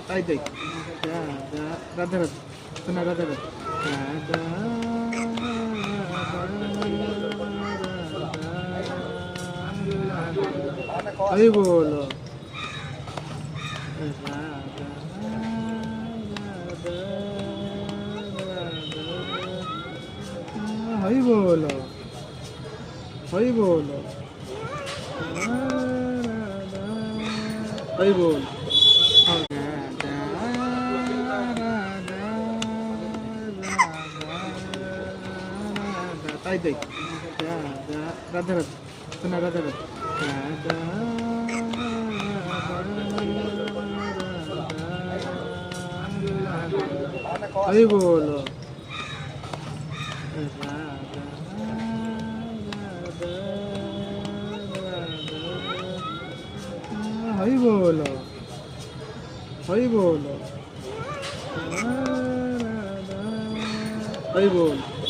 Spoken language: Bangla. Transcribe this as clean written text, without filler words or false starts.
তাই তাই রাধা রাধা শোনা রাধা রাধা হরি বলো হরি বলো হরি বলো হরি বল তাই তাই রাধা রাধা শোনা রাধা রাধা হরি বলো হরি বলো হরি বলো হরি বল